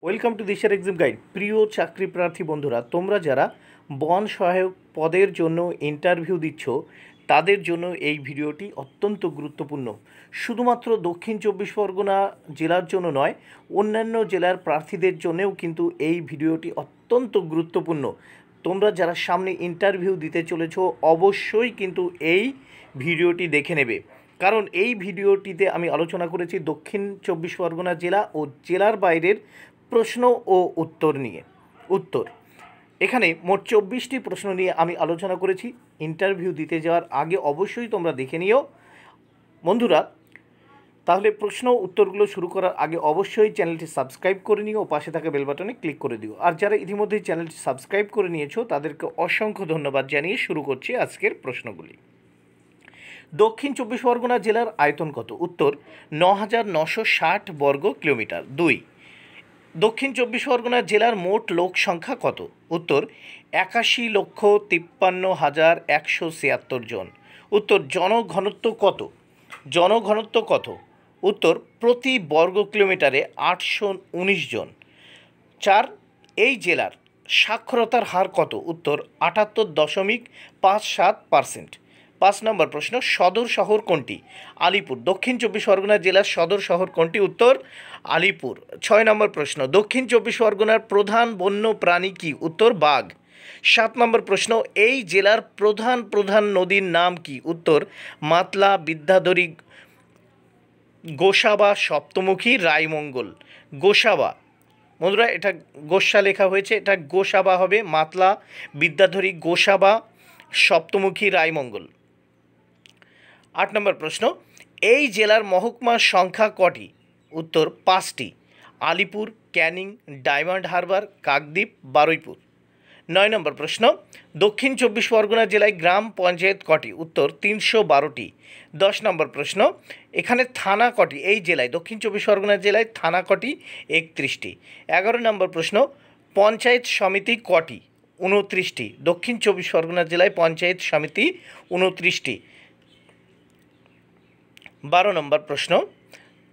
Welcome to দিশার exam guide. প্রিয় চাকরি প্রার্থী বন্ধুরা, তোমরা যারা বন সহায়ক পদের জন্য ইন্টারভিউ দিচ্ছ তাদের জন্য এই ভিডিওটি অত্যন্ত গুরুত্বপূর্ণ। শুধুমাত্র দক্ষিণ চব্বিশ পরগনা জেলার জন্য নয়, অন্যান্য জেলার প্রার্থীদের জন্যও কিন্তু এই ভিডিওটি অত্যন্ত গুরুত্বপূর্ণ। তোমরা যারা সামনে ইন্টারভিউ দিতে চলেছ অবশ্যই কিন্তু এই ভিডিওটি দেখে নেবে, কারণ এই ভিডিওটিতে আমি আলোচনা করেছি দক্ষিণ চব্বিশ পরগনা জেলা ও জেলার বাইরের প্রশ্ন ও উত্তর এখানে মোট 24টি প্রশ্ন নিয়ে আমি আলোচনা করেছি। ইন্টারভিউ দিতে যাওয়ার আগে অবশ্যই তোমরা দেখে নিও বন্ধুরা। তাহলে প্রশ্ন উত্তরগুলো শুরু করার আগে অবশ্যই চ্যানেলটি সাবস্ক্রাইব করে নিও ও পাশে থাকা বেল বাটনে ক্লিক করে দিও। আর যারা ইতিমধ্যেই চ্যানেলটি সাবস্ক্রাইব করে নিয়েছো তাদেরকে অসংখ্য ধন্যবাদ জানিয়ে শুরু করছি আজকের প্রশ্নগুলি। দক্ষিণ চব্বিশ পরগনা জেলার আয়তন কত? উত্তর ৯,৯৬০ বর্গ কিলোমিটার। ২, দক্ষিণ চব্বিশ পরগনা জেলার মোট লোক সংখ্যা কত? উত্তর ৮১,৫৩,১৭৬ জন। উত্তর জনঘনত্ব কত? উত্তর প্রতি বর্গ কিলোমিটারে ৮১৯ জন। ৪, এই জেলার সাক্ষরতার হার কত? উত্তর ৭৮.৫৭%। ৫ নম্বর প্রশ্ন, সদর শহর কোনটি? আলিপুর। দক্ষিণ চব্বিশ পরগনা জেলার সদর শহর কোনটি? উত্তর আলিপুর। ৬ নম্বর প্রশ্ন, দক্ষিণ চব্বিশ পরগনার প্রধান বন্য প্রাণী কি? উত্তর বাঘ। ৭ নম্বর প্রশ্ন, এই জেলার প্রধান নদীর নাম কি? উত্তর মাতলা, বিদ্যাধরী, গোসাবা, সপ্তমুখী, রায়মঙ্গল। গোসাবা বন্ধুরা, এটা গোসা লেখা হয়েছে, এটা গোসাবা হবে। মাতলা, বিদ্যাধরী, গোসাবা, সপ্তমুখী, রায়মঙ্গল। ৮ নম্বর প্রশ্ন, এই জেলার মহকুমার সংখ্যা কটি? উত্তর ৫টি। আলিপুর, ক্যানিং, ডায়মন্ড হারবার, কাকদ্বীপ, বারুইপুর। ৯ নম্বর প্রশ্ন, দক্ষিণ চব্বিশ পরগনা জেলায় গ্রাম পঞ্চায়েত কটি? উত্তর ৩১২টি। ১০ নম্বর প্রশ্ন, এখানে থানা কটি? এই জেলায় দক্ষিণ চব্বিশ পরগনা জেলায় থানা কটি? ৩১টি। ১১ নম্বর প্রশ্ন, পঞ্চায়েত সমিতি কটি? ২৯টি। দক্ষিণ চব্বিশ পরগনা জেলায় পঞ্চায়েত সমিতি ২৯টি। ১২ নম্বর প্রশ্ন,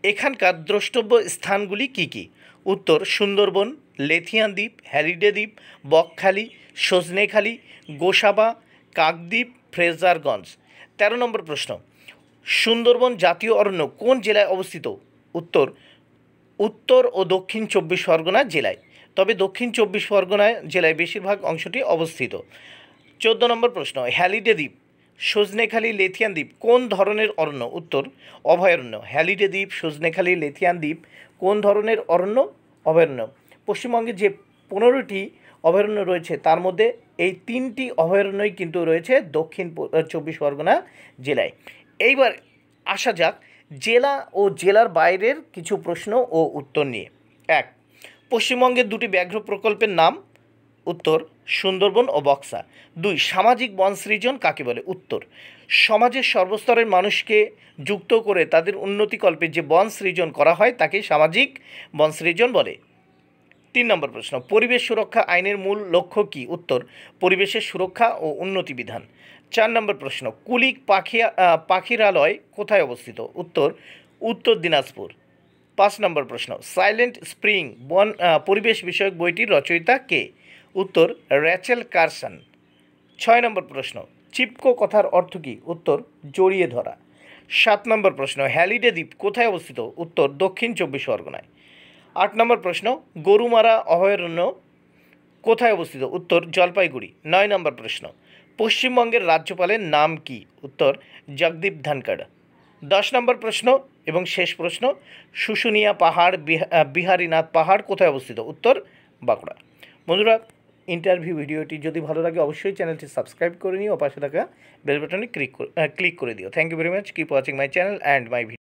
এখানকার দ্রষ্টব্য স্থানগুলি কি কি? উত্তর সুন্দরবন, লেথিয়ান দ্বীপ, হ্যালিডে দ্বীপ, বকখালি, সজনেখালি, গোসাবা, কাকদ্বীপ, ফ্রেজারগঞ্জ। ১৩ নম্বর প্রশ্ন, সুন্দরবন জাতীয় অরণ্য কোন জেলায় অবস্থিত? উত্তর ও দক্ষিণ চব্বিশ পরগনা জেলায়, তবে দক্ষিণ চব্বিশ পরগনা জেলায় বেশিরভাগ অংশটি অবস্থিত। ১৪ নম্বর প্রশ্ন, হ্যালিডে দ্বীপ, সজনেখালি, লেথিয়ান দ্বীপ কোন ধরনের অরণ্য? উত্তর অভয়ারণ্য। হ্যালিডে দ্বীপ, সজনেখালি, লেথিয়ান দ্বীপ কোন ধরনের অরণ্য? অভয়ারণ্য। পশ্চিমবঙ্গে যে 15টি অভয়ারণ্য রয়েছে তার মধ্যে এই 3টি অভয়ারণ্যই কিন্তু রয়েছে দক্ষিণ চব্বিশ পরগনা জেলায়। এইবার আসা যাক জেলা ও জেলার বাইরের কিছু প্রশ্ন ও উত্তর নিয়ে। ১, পশ্চিমবঙ্গের 2টি ব্যাঘ্র প্রকল্পের নাম? উত্তর সুন্দরবন ও বক্সা। ২, সামাজিক বন সৃজন কাকে বলে? উত্তর সমাজের সর্বস্তরের মানুষকে যুক্ত করে তাদের উন্নতিকল্পে যে বন সৃজন করা হয় তাকে সামাজিক বন সৃজন বলে। ৩ নম্বর প্রশ্ন, পরিবেশ সুরক্ষা আইনের মূল লক্ষ্য কী? উত্তর পরিবেশের সুরক্ষা ও উন্নতি বিধান। ৪ নম্বর প্রশ্ন, কুলিক পাখিরালয় কোথায় অবস্থিত? উত্তর দিনাজপুর। ৫ নম্বর প্রশ্ন, সাইলেন্ট স্প্রিং পরিবেশ বিষয়ক বইটির রচয়িতা কে? উত্তর র্যাচেল কারসন। ৬ নম্বর প্রশ্ন, চিপকো কথার অর্থ কী? উত্তর জড়িয়ে ধরা। ৭ নম্বর প্রশ্ন, হ্যালিডে দ্বীপ কোথায় অবস্থিত? উত্তর দক্ষিণ চব্বিশ পরগনায়। ৮ নম্বর প্রশ্ন, গরুমারা অভয়ারণ্য কোথায় অবস্থিত? উত্তর জলপাইগুড়ি। ৯ নম্বর প্রশ্ন, পশ্চিমবঙ্গের রাজ্যপালের নাম কি? উত্তর জগদীপ ধনখড়। ১০ নম্বর প্রশ্ন এবং শেষ প্রশ্ন, শুশুনিয়া পাহাড়, বিহারীনাথ পাহাড় কোথায় অবস্থিত? উত্তর বাঁকুড়া। বন্ধুরা, ইন্টারভিউ ভিডিওটি যদি ভালো লাগে অবশ্যই চ্যানেলটি সাবস্ক্রাইব করে নিও ও পাশে থাকা বেল বাটনে ক্লিক করে দিও। Thank you very much. Keep watching my channel and my video.